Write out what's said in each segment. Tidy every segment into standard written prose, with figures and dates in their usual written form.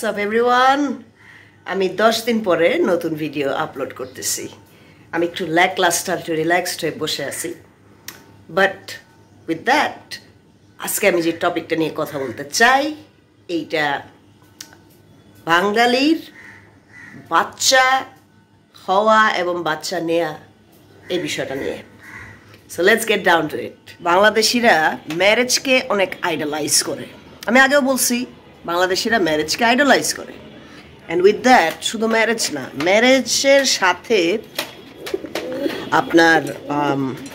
WhatsApp everyone. আমি 10 দিন পরে নতুন ভিডিও আপলোড করতেছি। আমি একটু ল্যাকলাস্টার, একটু রিল্যাক্সড হয়ে বসে আছি। বাট উইথ দ্যাট, আজকে আমি যে টপিকটা নিয়ে কথা বলতে চাই, এইটা বাঙালির বাচ্চা হওয়া এবং বাচ্চা নেয়া এই বিষয়টা নিয়ে। So let's get down to it. বাংলাদেশিরা ম্যারেজকে অনেক আইডলাইজ করে। আমি আগেও বলছি, বাংলাদেশিরা ম্যারেজকে আইডলাইজ করে। অ্যান্ড উইথ দ্যাট শুধু ম্যারেজ না, ম্যারেজের সাথে আপনার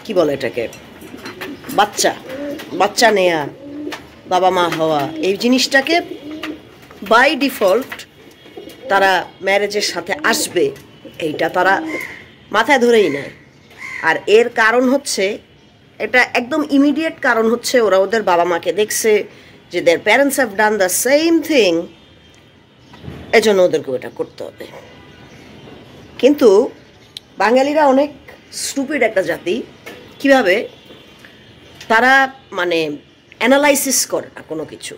কি বলে এটাকে, বাচ্চা নেয়া, বাবা মা হওয়া, এই জিনিসটাকে বাই ডিফল্ট তারা ম্যারেজের সাথে আসবে, এইটা তারা মাথায় ধরেই নেয়। আর এর কারণ হচ্ছে, এটা একদম ইমিডিয়েট কারণ হচ্ছে, ওরা ওদের বাবা মাকে দেখছে যে their parents have done the same thing, এজন্য ওদেরকে ওটা করতে হবে। কিন্তু বাঙালিরা অনেক স্টুপিড একটা জাতি। কিভাবে তারা মানে অ্যানালাইসিস করে না কোনো কিছু।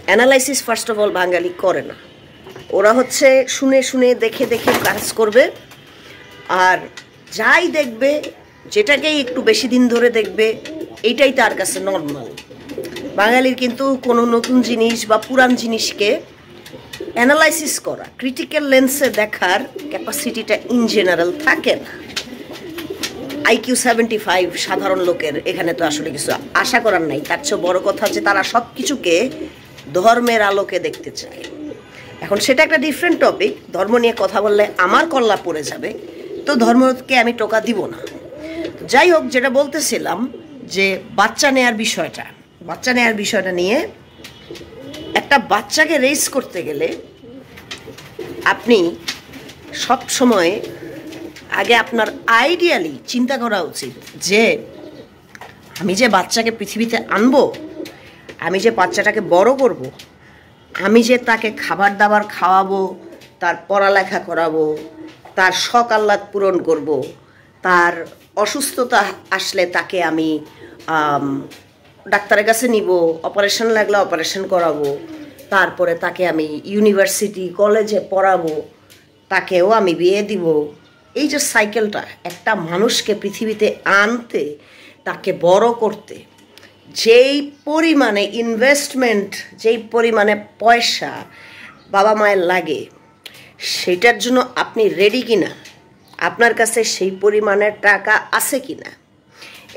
অ্যানালাইসিস ফার্স্ট অফ অল বাঙালি করে না। ওরা হচ্ছে শুনে শুনে দেখে দেখে কাজ করবে, আর যাই দেখবে, যেটাকেই একটু বেশি দিন ধরে দেখবে, এইটাই তার কাছে নর্মাল। বাঙালির কিন্তু কোনো নতুন জিনিস বা পুরান জিনিসকে অ্যানালাইসিস করা, ক্রিটিক্যাল লেন্সে দেখার ক্যাপাসিটিটা ইন জেনারেল থাকে না। IQ 75 সাধারণ লোকের এখানে তো আসলে কিছু আশা করার নাই। তার চেয়ে বড় কথা হচ্ছে তারা সব কিছুকে ধর্মের আলোকে দেখতে চায়। এখন সেটা একটা ডিফারেন্ট টপিক। ধর্ম নিয়ে কথা বললে আমার কল্লা পড়ে যাবে, তো ধর্মকে আমি টোকা দিব না। যাই হোক, যেটা বলতেছিলাম যে বাচ্চা নেয়ার বিষয়টা নিয়ে, একটা বাচ্চাকে রেইজ করতে গেলে আপনি সব সময় আগে আপনার আইডিয়ালি চিন্তা করা উচিত যে আমি যে বাচ্চাকে পৃথিবীতে আনবো, আমি যে বাচ্চাটাকে বড় করব, আমি যে তাকে খাবার দাবার খাওয়াবো, তার পড়ালেখা করাবো, তার শখ আহ্লাদ পূরণ করব, তার অসুস্থতা আসলে তাকে আমি ডাক্তারের কাছে নিব, অপারেশন লাগলে অপারেশন করাবো, তারপরে তাকে আমি ইউনিভার্সিটি কলেজে পড়াবো, তাকেও আমি বিয়ে দিব। এই যে সাইকেলটা, একটা মানুষকে পৃথিবীতে আনতে, তাকে বড় করতে যেই পরিমাণে ইনভেস্টমেন্ট, যেই পরিমাণে পয়সা বাবা মায়ের লাগে, সেটার জন্য আপনি রেডি কিনা, আপনার কাছে সেই পরিমাণের টাকা আছে কিনা,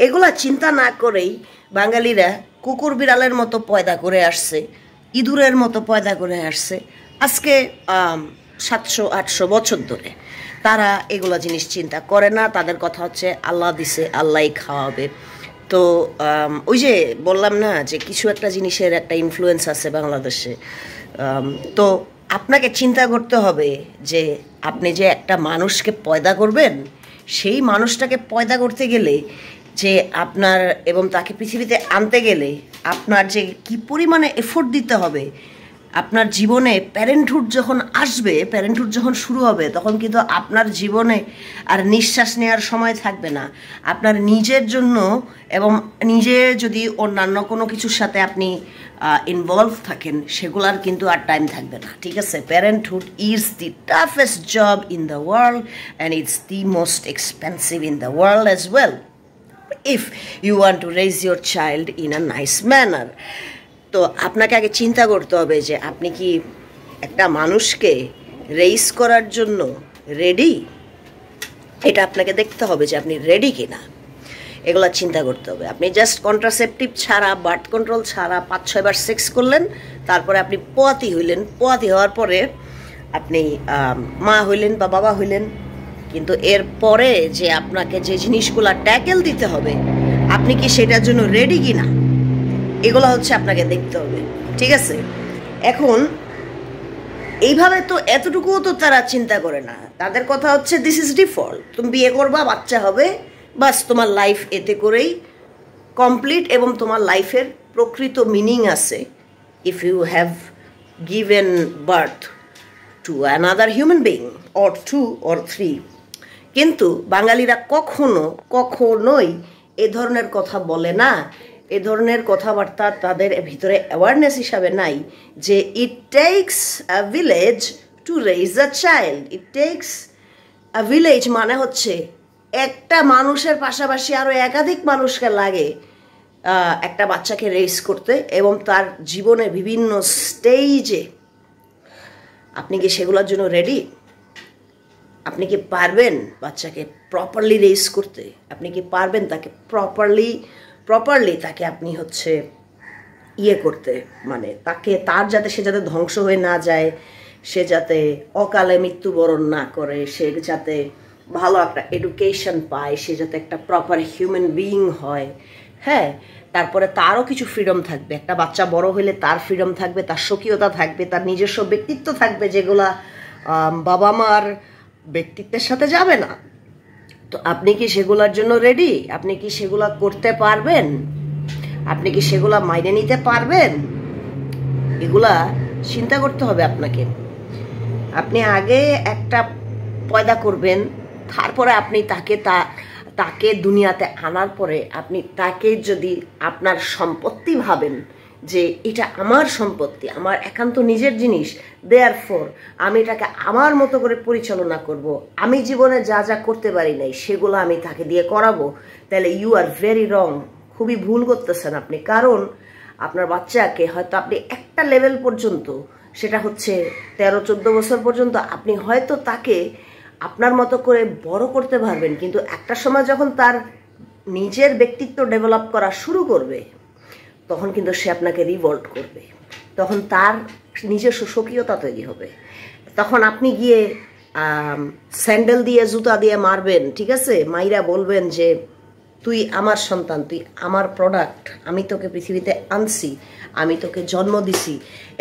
এগুলা চিন্তা না করেই বাঙালিরা কুকুর বিড়ালের মতো পয়দা করে আসছে, ইঁদুরের মতো পয়দা করে আসছে। আজকে 700-800 বছর ধরে তারা এগুলা জিনিস চিন্তা করে না। তাদের কথা হচ্ছে আল্লাহ দিছে, আল্লাহই খাওয়াবে। তো ওই যে বললাম না যে কিছু একটা জিনিসের একটা ইনফ্লুয়েন্স আছে বাংলাদেশে। তো আপনাকে চিন্তা করতে হবে যে আপনি যে একটা মানুষকে পয়দা করবেন, সেই মানুষটাকে পয়দা করতে গেলে যে আপনার এবং তাকে পৃথিবীতে আনতে গেলে আপনার যে কি পরিমাণে এফোর্ট দিতে হবে। আপনার জীবনে প্যারেন্টহুড যখন আসবে, প্যারেন্টহুড যখন শুরু হবে, তখন কিন্তু আপনার জীবনে আর নিঃশ্বাস নেওয়ার সময় থাকবে না। আপনার নিজের জন্য এবং নিজে যদি অন্যান্য কোনো কিছুর সাথে আপনি ইনভলভ থাকেন, সেগুলার কিন্তু আর টাইম থাকবে না। ঠিক আছে? Parenthood is the toughest job in the world and it's the most expensive in the world as well, if you want to raise your child in a nice manner. তো আপনাকে আগে চিন্তা করতে হবে যে আপনি কি একটা মানুষকে রেইজ করার জন্য রেডি। এটা আপনাকে দেখতে হবে যে আপনি রেডি কিনা, এগুলো চিন্তা করতে হবে। আপনি জাস্ট কন্ট্রাসেপটিভ ছাড়া, বার্থ কন্ট্রোল ছাড়া 5-6 বার সেক্স করলেন, তারপরে আপনি পোয়াতি হইলেন, পোয়াতি হওয়ার পরে আপনি মা হইলেন বা বাবা হইলেন, কিন্তু এর পরে যে আপনাকে যে জিনিসগুলো ট্যাকেল দিতে হবে, আপনি কি সেটার জন্য রেডি কিনা, এগুলো হচ্ছে আপনাকে দেখতে হবে। ঠিক আছে? এখন এইভাবে তো এতটুকুও তো তারা চিন্তা করে না। তাদের কথা হচ্ছে দিস ইজ ডিফল্ট, তুমি বিয়ে করবা, বাচ্চা হবে, বাস তোমার লাইফ এতে করেই কমপ্লিট, এবং তোমার লাইফের প্রকৃত মিনিং আছে if you have given birth to another human being or 2 or 3। কিন্তু বাঙালিরা কখনোই এ ধরনের কথা বলে না এ ধরনের কথাবার্তা তাদের ভিতরে অ্যাওয়ারনেস হিসাবে নাই যে ইট tax a village to raise a child. It tax a village মানে হচ্ছে একটা মানুষের পাশাপাশি আরও একাধিক মানুষকে লাগে একটা বাচ্চাকে রেইজ করতে, এবং তার জীবনের বিভিন্ন স্টেজে। আপনি কি সেগুলোর জন্য রেডি? আপনি কি পারবেন বাচ্চাকে প্রপারলি রেইজ করতে? আপনি কি পারবেন তাকে প্রপারলি তাকে আপনি হচ্ছে করতে, মানে তাকে সে যাতে ধ্বংস হয়ে না যায়, সে যাতে অকালে মৃত্যুবরণ না করে, সে যাতে ভালো একটা এডুকেশন পায়, সে যাতে একটা প্রপার হিউম্যান বিইং হয়। হ্যাঁ, তারপরে তারও কিছু ফ্রিডম থাকবে। একটা বাচ্চা বড় হইলে তার ফ্রিডম থাকবে, তার স্বকীয়তা থাকবে, তার নিজস্ব ব্যক্তিত্ব থাকবে, যেগুলা বাবা মার ব্যক্তিত্বের সাথে যাবে না। তো আপনি কি সেগুলোর জন্য রেডি? আপনি কি সেগুলা করতে পারবেন? আপনি কি সেগুলা মাইনে নিতে পারবেন? এগুলা চিন্তা করতে হবে আপনাকে। আপনি আগে একটা পয়দা করবেন, তারপরে আপনি তাকে দুনিয়াতে আনার পরে আপনি তাকে যদি আপনার সম্পত্তি ভাবেন যে এটা আমার সম্পত্তি, আমার একান্ত নিজের জিনিস, দেয়ারফর আমি এটাকে আমার মতো করে পরিচালনা করব, আমি জীবনে যা যা করতে পারি নাই সেগুলো আমি তাকে দিয়ে করাবো, তাহলে ইউ আর ভেরি রং। খুবই ভুল করতেছেন আপনি। কারণ আপনার বাচ্চাকে হয়তো আপনি একটা লেভেল পর্যন্ত, সেটা হচ্ছে 13-14 বছর পর্যন্ত আপনি হয়তো তাকে আপনার মতো করে বড় করতে পারবেন, কিন্তু একটা সময় যখন তার নিজের ব্যক্তিত্ব ডেভেলপ করা শুরু করবে, তখন কিন্তু সে আপনাকে রিভল্ট করবে, তখন তার নিজস্ব স্বকীয়তা তৈরি হবে। তখন আপনি গিয়ে স্যান্ডেল দিয়ে জুতা দিয়ে মারবেন, ঠিক আছে, মাইরা বলবেন যে তুই আমার সন্তান, তুই আমার প্রোডাক্ট, আমি তোকে পৃথিবীতে আনছি, আমি তোকে জন্ম দিছি,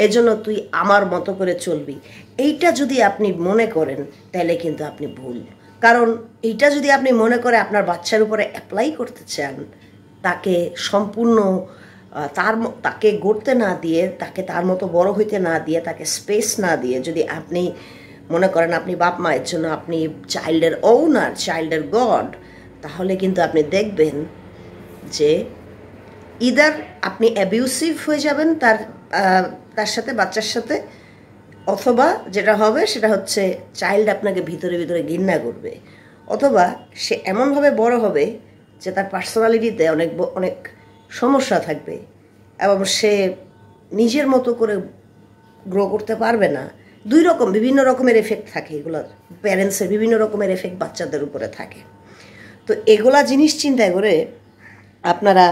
এজন্য তুই আমার মতো করে চলবি। এইটা যদি আপনি মনে করেন তাহলে কিন্তু আপনি ভুল। কারণ এইটা যদি আপনি মনে করে আপনার বাচ্চার উপরে অ্যাপ্লাই করতে চান, তাকে সম্পূর্ণ তাকে গড়তে না দিয়ে, তাকে তার মতো বড় হইতে না দিয়ে, তাকে স্পেস না দিয়ে যদি আপনি মনে করেন আপনি বাপ মায়ের জন্য আপনি চাইল্ডের ওনার, চাইল্ডের গড, তাহলে কিন্তু আপনি দেখবেন যে ইদার আপনি অ্যাবিউসিভ হয়ে যাবেন তার সাথে, বাচ্চার সাথে, অথবা যেটা হবে সেটা হচ্ছে চাইল্ড আপনাকে ভিতরে ভিতরে ঘৃণা করবে, অথবা সে এমনভাবে বড় হবে যে তার পার্সোনালিটিতে অনেক সমস্যা থাকবে এবং সে নিজের মতো করে গ্রো করতে পারবে না। বিভিন্ন রকমের এফেক্ট থাকে, এগুলো প্যারেন্টসের বিভিন্ন রকমের এফেক্ট বাচ্চাদের উপরে থাকে। তো এগুলা জিনিস চিন্তা করে আপনারা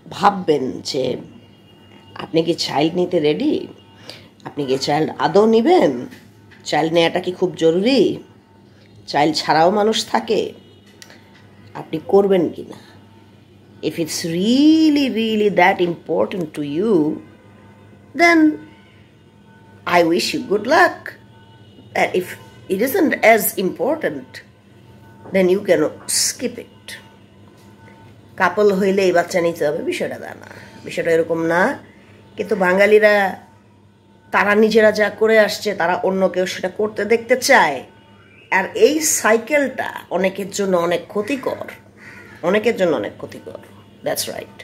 ভাববেন যে আপনি কি চাইল্ড নিতে রেডি? আপনি কি চাইল্ড আদৌ নেবেন? চাইল্ড নেওয়াটা কি খুব জরুরি? চাইল্ড ছাড়াও মানুষ থাকে, আপনি করবেন কি না? If it's really that important to you, then I wish you good luck. And if it isn't as important, then you can skip it. কাপল হইলে এই বাচ্চা নিতে হবে, বিষয়টা তা না, বিষয়টা এরকম না। কিন্তু বাঙালিরা তারা নিজেরা যা করে আসছে তারা অন্য কেউ সেটা করতে দেখতে চায়, আর এই সাইকেলটা অনেকের জন্য অনেক ক্ষতিকর, দ্যাটস রাইট।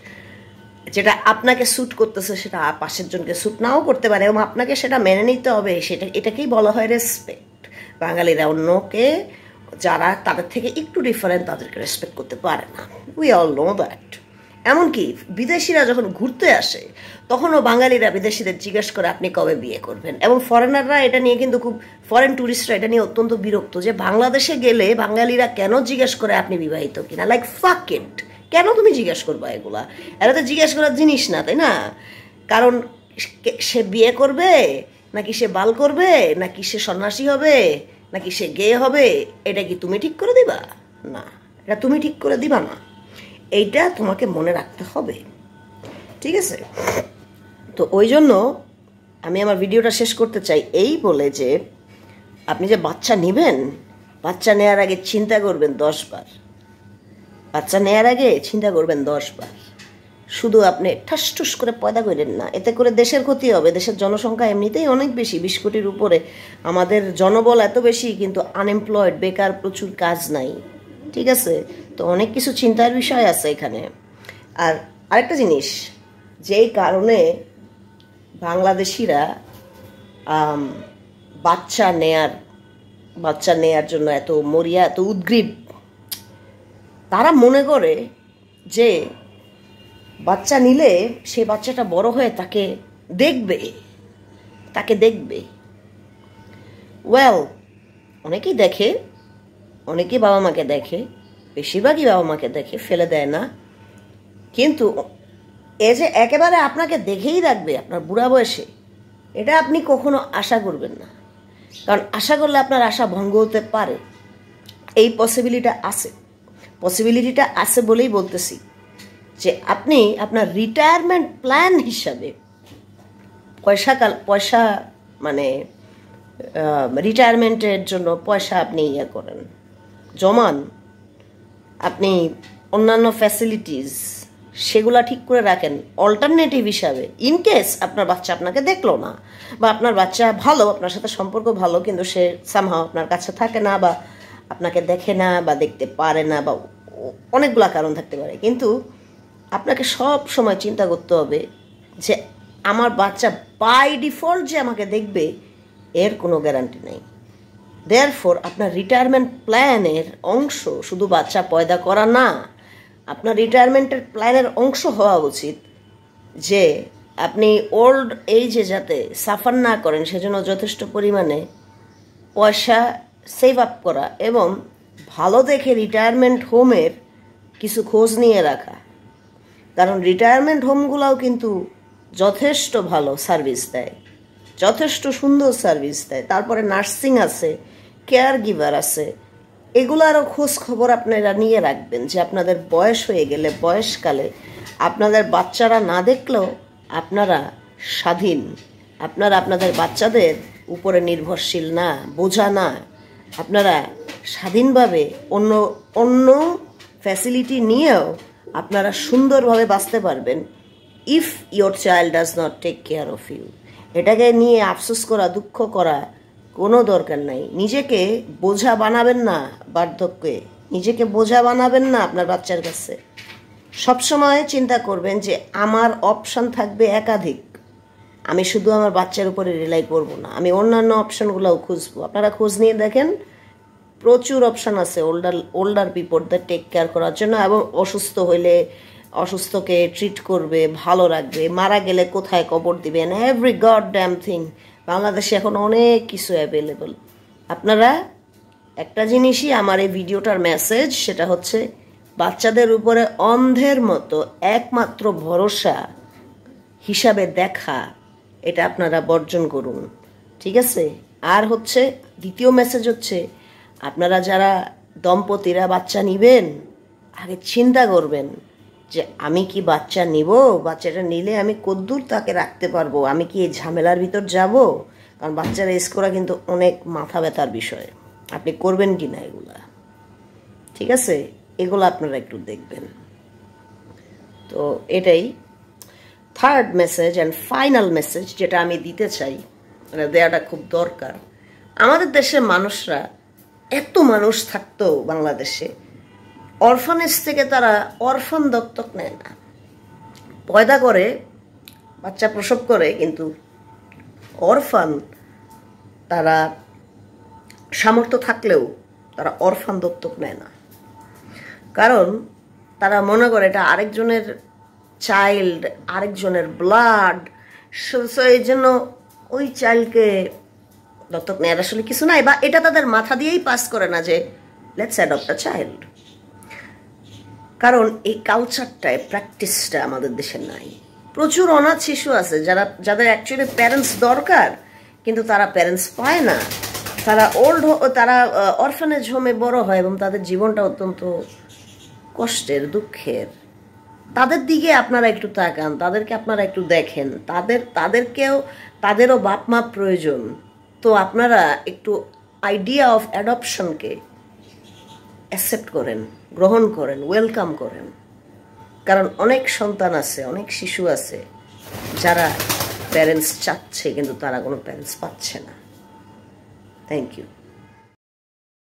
যেটা আপনাকে স্যুট করতেছে সেটা পাশের জনকে স্যুট নাও করতে পারে, এবং আপনাকে সেটা মেনে নিতে হবে। এটাকেই বলা হয় রেসপেক্ট। বাঙালিরা অন্যকে যারা তাদের থেকে একটু ডিফারেন্ট তাদেরকে রেসপেক্ট করতে পারে না, উই অল নো দ্যাট। এমনকি বিদেশিরা যখন ঘুরতে আসে তখনও বাঙালিরা বিদেশিদের জিজ্ঞেস করে আপনি কবে বিয়ে করবেন, এবং ফরেনাররা এটা নিয়ে কিন্তু ফরেন ট্যুরিস্টরা এটা নিয়ে অত্যন্ত বিরক্ত যে বাংলাদেশে গেলে বাঙালিরা কেন জিজ্ঞেস করে আপনি বিবাহিত কিনা। লাইক ফাক ইট, কেন তুমি জিজ্ঞেস করবা এগুলা? এটা তো জিজ্ঞেস করার জিনিস না, তাই না? কারণ সে বিয়ে করবে নাকি সে বাল করবে নাকি সে সন্ন্যাসী হবে নাকি সে গে হবে, এটা কি তুমি ঠিক করে দিবা? না, এটা তুমি ঠিক করে দিবা না, এইটা তোমাকে মনে রাখতে হবে, ঠিক আছে? তো ওই জন্য আমি আমার ভিডিওটা শেষ করতে চাই এই বলে যে আপনি যে বাচ্চা নেবেন, বাচ্চা নেওয়ার আগে চিন্তা করবেন 10 বার। বাচ্চা নেওয়ার আগে চিন্তা করবেন 10 বার। শুধু আপনি ঠাস করে পয়দা করেন না, এতে করে দেশের ক্ষতি হবে। দেশের জনসংখ্যা এমনিতেই অনেক বেশি, 20 কোটির উপরে। আমাদের জনবল এত বেশি, কিন্তু আনএমপ্লয়েড, বেকার, প্রচুর কাজ নাই, ঠিক আছে? তো অনেক কিছু চিন্তার বিষয় আছে এখানে। আর আরেকটা জিনিস, যেই কারণে বাংলাদেশিরা বাচ্চা নেয়ার জন্য এত মরিয়া, এত উদ্গ্রীব, তারা মনে করে যে বাচ্চা নিলে সেই বাচ্চাটা বড় হয়ে তাকে দেখবে। ওয়েল, অনেকেই দেখে, অনেকেই বাবা মাকে দেখে, বেশিরভাগই বাবা মাকে দেখে, ফেলে দেয় না। কিন্তু এ যে একেবারে আপনাকে দেখেই রাখবে আপনার বুড়া বয়সে, এটা আপনি কখনো আশা করবেন না। কারণ আশা করলে আপনার আশা ভঙ্গ হতে পারে। এই পসিবিলিটিটা আছে বলেই বলতেছি যে আপনি আপনার রিটায়ারমেন্ট প্ল্যান হিসাবে পয়সা মানে রিটায়ারমেন্টের জন্য পয়সা আপনি করেন, জমান, আপনি অন্যান্য ফ্যাসিলিটিস সেগুলা ঠিক করে রাখেন অল্টারনেটিভ হিসাবে। ইনকেস আপনার বাচ্চা আপনাকে দেখলো না, বা আপনার বাচ্চা ভালো, আপনার সাথে সম্পর্ক ভালো, কিন্তু সে সামহাও আপনার কাছে থাকে না, বা আপনাকে দেখে না, বা দেখতে পারে না, বা অনেকগুলা কারণ থাকতে পারে। কিন্তু আপনাকে সব সময় চিন্তা করতে হবে যে আমার বাচ্চা বাই ডিফল্ট যে আমাকে দেখবে এর কোনো গ্যারান্টি নেই। দেয়ারফর আপনার রিটায়ারমেন্ট প্ল্যানের অংশ শুধু বাচ্চা পয়দা করা না, আপনার রিটায়ারমেন্টের প্ল্যানের অংশ হওয়া উচিত যে আপনি ওল্ড এইজে যাতে সাফার না করেন সেজন্য যথেষ্ট পরিমাণে পয়সা সেভ আপ করা, এবং ভালো দেখে রিটায়ারমেন্ট হোমের কিছু খোঁজ নিয়ে রাখা। কারণ রিটায়ারমেন্ট হোমগুলোও কিন্তু যথেষ্ট ভালো সার্ভিস দেয়, যথেষ্ট সুন্দর সার্ভিস দেয়। তারপরে নার্সিং আছে, কেয়ার গিভার আছে, এগুলারও খোঁজ খবর আপনারা নিয়ে রাখবেন যে আপনাদের বয়স হয়ে গেলে, বয়সকালে আপনাদের বাচ্চারা না দেখলেও আপনারা স্বাধীন, আপনারা আপনাদের বাচ্চাদের উপরে নির্ভরশীল না, বোঝা না, আপনারা স্বাধীনভাবে অন্য ফ্যাসিলিটি নিয়েও আপনারা সুন্দরভাবে বাঁচতে পারবেন। If your child does not take care of you, এটাকে নিয়ে আফসোস করা, দুঃখ করা কোনো দরকার নাই। নিজেকে বোঝা বানাবেন না, বার্ধক্যে নিজেকে বোঝা বানাবেন না আপনার বাচ্চার কাছে। সবসময় চিন্তা করবেন যে আমার অপশান থাকবে একাধিক, আমি শুধু আমার বাচ্চার উপরে রিলাই করব না, আমি অন্যান্য অপশানগুলোও খুঁজবো। আপনারা খোঁজ নিয়ে দেখেন, প্রচুর অপশান আছে ওল্ডার পিপলদের টেক কেয়ার করার জন্য, এবং অসুস্থ হইলে অসুস্থকে ট্রিট করবে, ভালো রাখবে, মারা গেলে কোথায় কবর দিবেন, এভরি গড ড্যাম থিং বাংলাদেশে এখন অনেক কিছু অ্যাভেলেবল। আপনারা একটা জিনিসই আমার এই ভিডিওটার মেসেজ, সেটা হচ্ছে বাচ্চাদের উপরে অন্ধের মতো একমাত্র ভরসা হিসাবে দেখা, এটা আপনারা বর্জন করুন, ঠিক আছে? আর হচ্ছে দ্বিতীয় মেসেজ হচ্ছে, আপনারা যারা দম্পতিরা বাচ্চা নিবেন, আগে চিন্তা করবেন যে আমি কি বাচ্চা নিব, বাচ্চাটা নিলে আমি কদ্দূর তাকে রাখতে পারবো, আমি কি এই ঝামেলার ভিতর যাব? কারণ বাচ্চা রেস করা কিন্তু অনেক মাথা ব্যথার বিষয়। আপনি করবেন কি না এগুলা, ঠিক আছে? এগুলো আপনারা একটু দেখবেন। তো এটাই third message and final message যেটা আমি দিতে চাই, মানে দেওয়াটা খুব দরকার। আমাদের দেশের মানুষরা, এত মানুষ থাকতো বাংলাদেশে, অরফানেজ থেকে তারা অরফান দত্তক নেয় না, পয়দা করে, বাচ্চা প্রসব করে, কিন্তু অরফান তারা সামর্থ্য থাকলেও তারা অরফান দত্তক নেয় না। কারণ তারা মনে করে এটা আরেকজনের চাইল্ড, আরেকজনের ব্লাড, এই জন্য ওই চাইল্ডকে দত্তক নেয়ার আসলে কিছু নাই, বা এটা তাদের মাথা দিয়েই পাস করে না যে লেটস অ্যাডপ্ট আ চাইল্ড। কারণ এই কালচারটায়, প্র্যাকটিসটা আমাদের দেশে নাই। প্রচুর অনাথ শিশু আছে যাদের অ্যাকচুয়ালি প্যারেন্টস দরকার, কিন্তু তারা প্যারেন্টস পায় না, তারা তারা অরফানেজ হোমে বড় হয়, এবং তাদের জীবনটা অত্যন্ত কষ্টের, দুঃখের। তাদের দিকে আপনারা একটু তাকান, তাদেরকে আপনারা একটু দেখেন, তাদেরও বাপ মা প্রয়োজন। তো আপনারা একটু আইডিয়া অফ অ্যাডপশনকে অ্যাকসেপ্ট করেন, গ্রহণ করেন, ওয়েলকাম করেন। কারণ অনেক সন্তান আছে, অনেক শিশু আছে যারা প্যারেন্টস চাচ্ছে, কিন্তু তারা কোনো প্যারেন্টস পাচ্ছে না। Thank you.